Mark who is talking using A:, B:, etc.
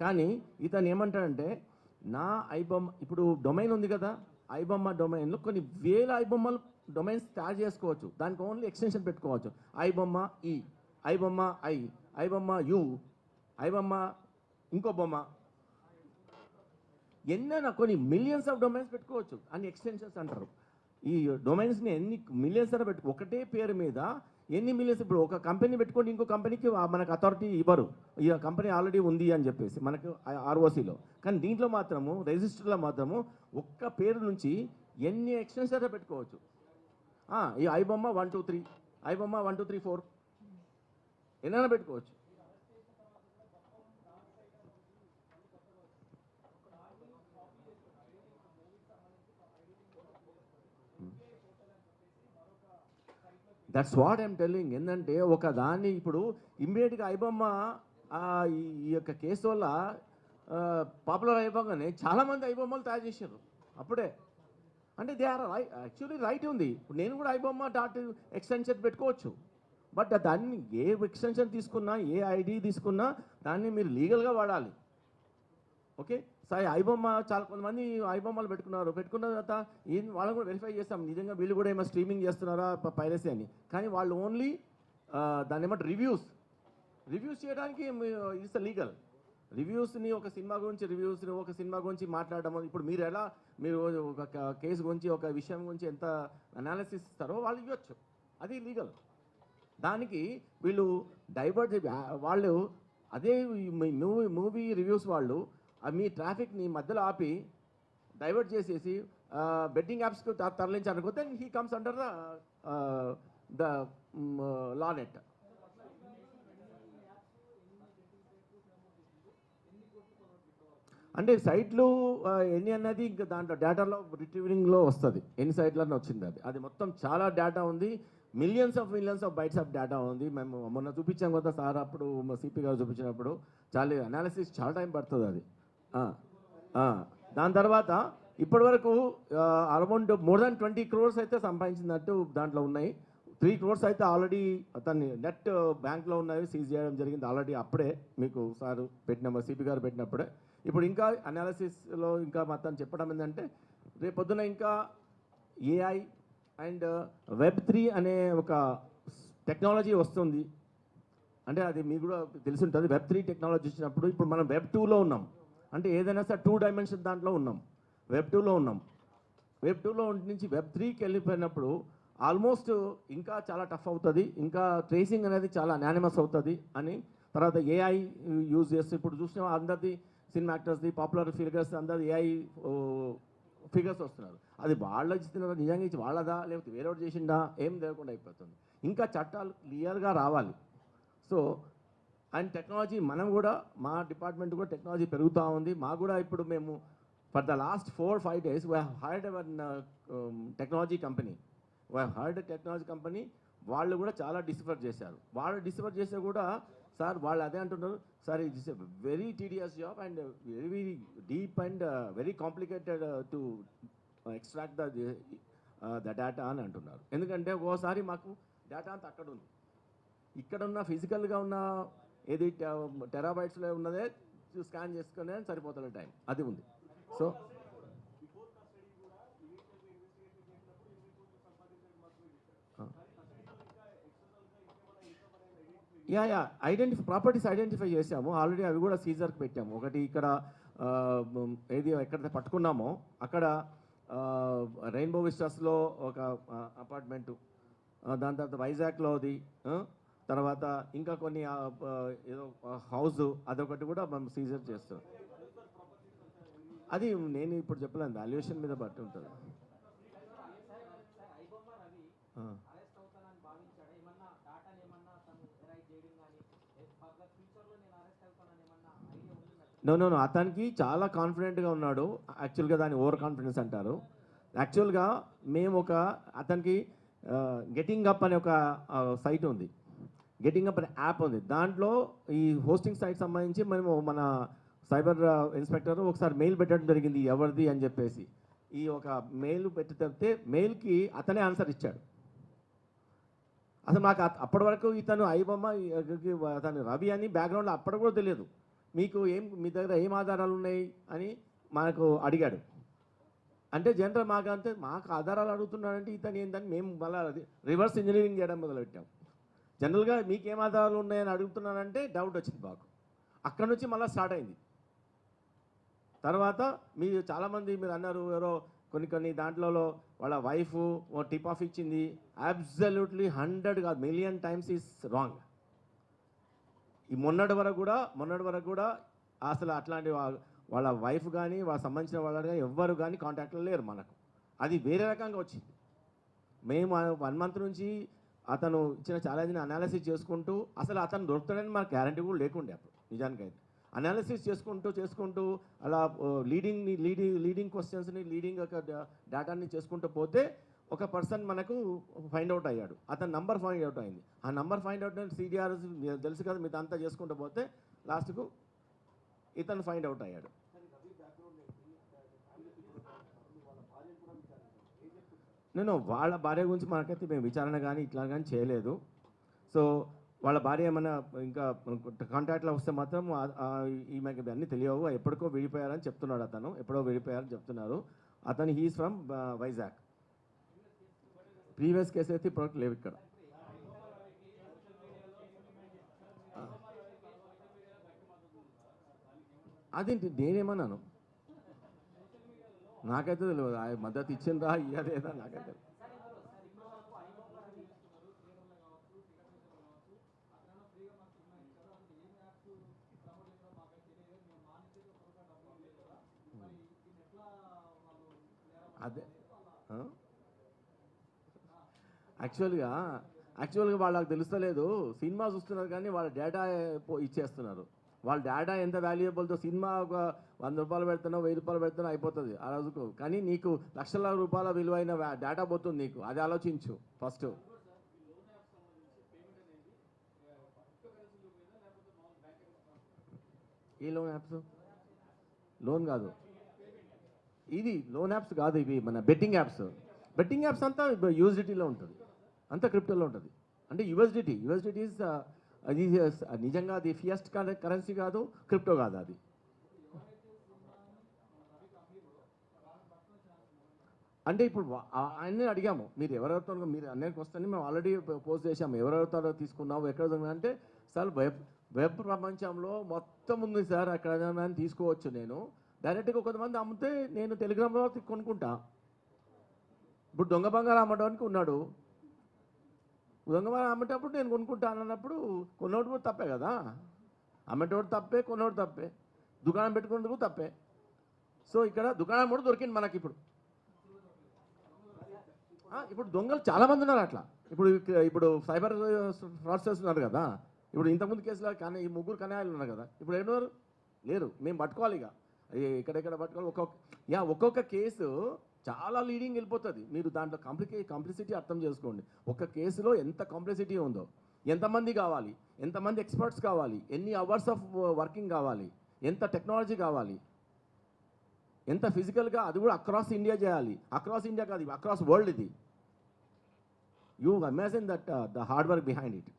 A: కానీ ఇతను ఏమంటాడంటే నా ఐబొమ్మ ఇప్పుడు డొమైన్ ఉంది కదా, ఐబొమ్మ డొమైన్లో కొన్ని వేల ఐబొమ్మలు డొమైన్స్ తయారు చేసుకోవచ్చు. దానికి ఓన్లీ ఎక్స్టెన్షన్ పెట్టుకోవచ్చు. ఐబొమ్మ ఈ, ఐబొమ్మ ఐ, ఐబొమ్మ యు, ఐబొమ్మ ఇంకో బొమ్మ, ఎన్నైనా కొన్ని మిలియన్స్ ఆఫ్ డొమైన్స్ పెట్టుకోవచ్చు. అన్ని ఎక్స్టెన్షన్స్ అంటారు. ఈ డొమైన్స్ని ఎన్ని మిలియన్స్ అయినా పెట్టుకో, ఒకటే పేరు మీద ఎన్ని మిలియన్స్. ఇప్పుడు ఒక కంపెనీ పెట్టుకోండి, ఇంకో కంపెనీకి మనకు అథారిటీ ఇవ్వరు, ఈ కంపెనీ ఆల్రెడీ ఉంది అని చెప్పేసి మనకు ఆర్ఓసిలో. కానీ దీంట్లో మాత్రము రిజిస్టర్లో మాత్రము ఒక్క పేరు నుంచి ఎన్ని ఎక్స్టెన్షన్స్ అయినా పెట్టుకోవచ్చు. ఈ ఐబొమ్మ 1 2 3, ఐబొమ్మ 1 2 3 4 ఎన్నైనా పెట్టుకోవచ్చు. That's what I'm telling. ఏంటంటే ఒక దాన్ని ఇప్పుడు ఇమ్మీడియట్గా ఐబొమ్మ ఈ యొక్క కేసు వల్ల పాపులర్ అయిపోగానే చాలామంది ఐబొమ్మలు తయారు చేశారు అప్పుడే. అంటే దే ఆర్ యాక్చువల్లీ రైట్ ఉంది. ఇప్పుడు నేను కూడా ఐబొమ్మ డాట్ ఎక్స్టెన్షన్ పెట్టుకోవచ్చు. బట్ దాన్ని ఏ ఎక్స్టెన్షన్ తీసుకున్నా, ఏ ఐడి తీసుకున్నా దాన్ని మీరు లీగల్గా వాడాలి. ఓకే సార్, ఐబొమ్మ చాలా కొంతమంది ఐబొమ్మలు పెట్టుకున్న తర్వాత వాళ్ళని కూడా వెరిఫై చేస్తాం, నిజంగా వీళ్ళు కూడా ఏమో స్ట్రీమింగ్ చేస్తున్నారా పైరసీ అని. కానీ వాళ్ళు ఓన్లీ దాన్ని ఏమంటారు రివ్యూస్ చేయడానికి ఇట్స్ లీగల్. రివ్యూస్ని ఒక సినిమా గురించి మాట్లాడడం. ఇప్పుడు మీరు ఒక కేసు గురించి, ఒక విషయం గురించి ఎంత అనాలిసిస్ ఇస్తారో వాళ్ళు ఇవ్వచ్చు, అది లీగల్. దానికి వీళ్ళు డైవర్ట్ వాళ్ళు అదే మూవీ రివ్యూస్ వాళ్ళు మీ ట్రాఫిక్ని మధ్యలో ఆపి డైవర్ట్ చేసేసి బెట్టింగ్ యాప్స్కి తరలించాలనుకుంటే he comes under the law net. అంటే సైట్లు ఎన్ని అన్నది ఇంకా దాంట్లో డేటాలో రిట్రీవింగ్లో వస్తుంది, ఎన్ని సైట్లన్నీ వచ్చింది. అది మొత్తం చాలా డేటా ఉంది, millions of bytes of data ఉంది. మేము మొన్న చూపించాం కదా సార్, అప్పుడు సిపి గారు చూపించినప్పుడు చాలా అనాలిసిస్ చాలా టైం పడుతుంది అది. దాని తర్వాత ఇప్పటి వరకు అరౌండ్ మోర్ దాన్ 20 crores అయితే సంపాదించినట్టు దాంట్లో ఉన్నాయి. 3 crores అయితే ఆల్రెడీ అతన్ని నెట్ బ్యాంక్లో ఉన్నవి సీజ్ చేయడం జరిగింది ఆల్రెడీ. అప్పుడే మీకు సార్ సిపి గారు పెట్టినప్పుడే. ఇప్పుడు ఇంకా అనాలిసిస్లో ఇంకా మొత్తం చెప్పడం ఏంటంటే రేపొద్దున ఇంకా ఏఐ అండ్ Web3 అనే ఒక టెక్నాలజీ వస్తుంది. అంటే అది మీకు కూడా తెలిసి ఉంటుంది. Web3 టెక్నాలజీ వచ్చినప్పుడు ఇప్పుడు మనం Web2లో ఉన్నాం. అంటే ఏదైనా సార్ 2 dimension దాంట్లో ఉన్నాం, Web2లో ఉన్నాం. Web2లో నుంచి Web3కి వెళ్ళిపోయినప్పుడు ఆల్మోస్ట్ ఇంకా చాలా టఫ్ అవుతుంది, ఇంకా ట్రేసింగ్ అనేది చాలా అనానిమస్ అవుతుంది అని. తర్వాత ఏఐ యూజ్ చేస్తే ఇప్పుడు చూసిన అందరిది సినిమా యాక్టర్స్ది, పాపులర్ ఫిగర్స్ అందరిది ఏఐ ఫిగర్స్ వస్తున్నారు. అది వాళ్ళ ఇచ్చిన నిజంగా ఇచ్చి వాళ్ళదా లేకపోతే వేరేవాడు చేసిందా ఏం తెలియకుండా అయిపోతుంది. ఇంకా చట్టాలు క్లియర్గా రావాలి. సో అండ్ టెక్నాలజీ మనం కూడా, మా డిపార్ట్మెంట్ కూడా టెక్నాలజీ పెరుగుతూ ఉంది. మాకు కూడా ఇప్పుడు మేము for the last 4-5 days we have hired hour technology company. వాళ్ళు కూడా చాలా డిస్కవర్ చేశారు. వాళ్ళు డిస్కవర్ చేస్తే కూడా సార్ వాళ్ళు అదే అంటున్నారు, sir it is a very tedious job and very deep and very complicated to extract the data అని అంటున్నారు. ఎందుకంటే ఒక్కోసారి మాకు డేటా అంతా అక్కడ ఉంది, ఇక్కడ ఉన్న ఫిజికల్గా ఉన్న ఏది టెరాబైట్స్లో ఉన్నదే స్కాన్ చేసుకునే సరిపోతున్న టైం అది ఉంది. సో ప్రాపర్టీస్ ఐడెంటిఫై చేసాము ఆల్రెడీ, అవి కూడా సీజర్కి పెట్టాము. ఒకటి ఇక్కడ ఏది ఎక్కడైతే పట్టుకున్నామో అక్కడ రెయిన్బో విస్టాస్లో ఒక అపార్ట్మెంటు, దాని తర్వాత వైజాగ్లోది, తర్వాత ఇంకా కొన్ని ఏదో హౌస్ అదొకటి కూడా మనం సీజర్ చేస్తాం. అది నేను ఇప్పుడు చెప్పలేను, వాల్యుయేషన్ మీద బట్టి ఉంటుంది. నో అతనికి చాలా కాన్ఫిడెంట్గా ఉన్నాడు. యాక్చువల్గా దాన్ని ఓవర్ కాన్ఫిడెన్స్ అంటారు. యాక్చువల్గా మేము అతనికి గెటింగ్ అప్ అనే ఒక సైట్ ఉంది, గెటింగ్ అప్ అనే యాప్ ఉంది. దాంట్లో ఈ హోస్టింగ్ సైట్ సంబంధించి మేము మన సైబర్ ఇన్స్పెక్టర్ ఒకసారి మెయిల్ పెట్టడం జరిగింది, ఎవరిది అని చెప్పేసి. ఈ ఒక మెయిల్ పెట్టి మెయిల్కి అతనే ఆన్సర్ ఇచ్చాడు. అసలు నాకు అప్పటి వరకు ఇతను ఐబొమ్మ అతను రవి అని బ్యాక్గ్రౌండ్లో అప్పటి కూడా తెలియదు. మీకు మీ దగ్గర ఏం ఆధారాలు ఉన్నాయి అని మనకు అడిగాడు. అంటే జనరల్ మాకు ఆధారాలు అడుగుతున్నాడంటే ఇతను ఏంటని మేము మళ్ళీ రివర్స్ ఇంజనీరింగ్ చేయడం మొదలుపెట్టాం. జనరల్గా మీకేం ఆధారాలు ఉన్నాయని అడుగుతున్నానంటే డౌట్ వచ్చింది మాకు. అక్కడ నుంచి మళ్ళీ స్టార్ట్ అయింది. తర్వాత మీరు చాలామంది మీరు అన్నారు ఎవరో కొన్ని దాంట్లో వాళ్ళ వైఫ్ టిప్ ఆఫ్ ఇచ్చింది. అబ్సల్యూట్లీ 100 కాదు మిలియన్ టైమ్స్ ఈజ్ రాంగ్. ఈ మొన్నటి వరకు కూడా అసలు అట్లాంటి వాళ్ళ వైఫ్ కానీ వాళ్ళ సంబంధించిన వాళ్ళు కానీ ఎవ్వరు కానీ కాంటాక్ట్లో లేరు మనకు. అది వేరే రకంగా వచ్చింది. మేము 1 మంత్ నుంచి అతను ఇచ్చిన ఛాలెంజ్ని అనాలిసిస్ చేసుకుంటూ అసలు అతను దొరుకుతాడని మనకు గ్యారంటీ కూడా లేకుండే అప్పుడు. నిజానికైతే అనాలిసిస్ చేసుకుంటూ అలా లీడింగ్ క్వశ్చన్స్ని లీడింగ్ ఒక డేటాని చేసుకుంటూ పోతే ఒక పర్సన్ మనకు ఫైండ్ అవుట్ అయ్యాడు. అతని నంబర్ ఫైండ్ అవుట్ అయింది. ఆ నంబర్ ఫైండ్ అవుట్ CDR తెలుసు కదా, మీరు అంతా చేసుకుంటూ పోతే లాస్ట్కు ఇతను ఫైండ్ అవుట్ అయ్యాడు. నేను వాళ్ళ భార్య గురించి మనకైతే మేము విచారణ కానీ ఇట్లా కానీ చేయలేదు. సో వాళ్ళ భార్య ఏమైనా ఇంకా కాంటాక్ట్లో వస్తే మాత్రం ఈమెకి అన్నీ తెలియవు, ఎప్పటికో విడిపోయారని చెప్తున్నాడు. ఎప్పుడో విడిపోయారని చెప్తున్నారు. అతను he's from Vizag. Previous case అయితే ఇప్పటివరకు లేవు ఇక్కడ. అదేంటి నేనేమన్నాను, నాకైతే తెలియదు. మద్దతు ఇచ్చిందా ఇయ్యలేదా నాకైతే. అదే యాక్చువల్గా వాళ్ళకి తెలుస్తలేదు. సినిమా చూస్తున్నారు కానీ వాళ్ళ డేటా ఇచ్చేస్తున్నారు. వాళ్ళ డేటా ఎంత వాల్యుయబుల్తో, సినిమా ఒక 100 రూపాయలు పెడుతున్నా 1000 రూపాయలు పెడుతున్నా అయిపోతుంది ఆ రోజుకు. కానీ నీకు లక్షల రూపాయల విలువైన డేటా పోతుంది నీకు. అది ఆలోచించు ఫస్ట్. ఏ లోన్ యాప్స్? లోన్ కాదు ఇది, లోన్ యాప్స్ కాదు ఇవి, మన బెట్టింగ్ యాప్స్ అంతా యూఎస్డిటీలో ఉంటుంది, అంతా క్రిప్టోలో ఉంటుంది. అంటే యూఎస్డిటీ ఈజ్ అది నిజంగా అది ఫియస్ట్ కరెన్సీ కాదు, క్రిప్టో కాదు అది. అంటే ఇప్పుడు ఆయన్ని అడిగాము, మీరు ఎవరెవరితో మీరు అన్నిటికి వస్తే మేము ఆల్రెడీ పోస్ట్ చేసాము, ఎవరెవరితో తీసుకున్నాము ఎక్కడ అంటే, సార్ వెబ్ ప్రపంచంలో మొత్తం ఉంది సార్, అక్కడ తీసుకోవచ్చు. నేను డైరెక్ట్గా కొంతమంది అమ్మితే నేను టెలిగ్రామ్లో కొనుక్కుంటా. ఇప్పుడు దొంగ బంగారం అమ్మడానికి ఉన్నాడు, దొంగ బంగారం అమ్మేటప్పుడు నేను కొనుక్కుంటాను అన్నప్పుడు కొన్నోడు కూడా తప్పే కదా. అమ్మేటోడు తప్పే, కొన్నోడు తప్పే, దుకాణం పెట్టుకునేందుకు తప్పే. సో ఇక్కడ దుకాణం కూడా దొరికింది మనకి. ఇప్పుడు దొంగలు చాలామంది ఉన్నారు అట్లా. ఇప్పుడు సైబర్ ఫ్రాడ్స్టర్స్ ఉన్నారు కదా. ఇప్పుడు ఇంతకుముందు కేసులో కానీ ఈ 3 కన్యాలు ఉన్నారు కదా, ఇప్పుడు ఏమన్నారు లేరు. మేము పట్టుకోవాలి ఇక, ఎక్కడెక్కడ పట్టుకోవాలి. ఒక్కొక్క కేసు చాలా లీడింగ్ వెళ్ళిపోతుంది. మీరు దాంట్లో కాంప్లిసిటీ అర్థం చేసుకోండి. ఒక కేసులో ఎంత కాంప్లిసిటీ ఉందో, ఎంతమంది కావాలి, ఎంతమంది ఎక్స్పర్ట్స్ కావాలి, ఎన్ని అవర్స్ ఆఫ్ వర్కింగ్ కావాలి, ఎంత టెక్నాలజీ కావాలి, ఎంత ఫిజికల్గా, అది కూడా అక్రాస్ ఇండియా చేయాలి. అక్రాస్ ఇండియా కాదు, అక్రాస్ వరల్డ్ ఇది. You imagine that the hard work behind it.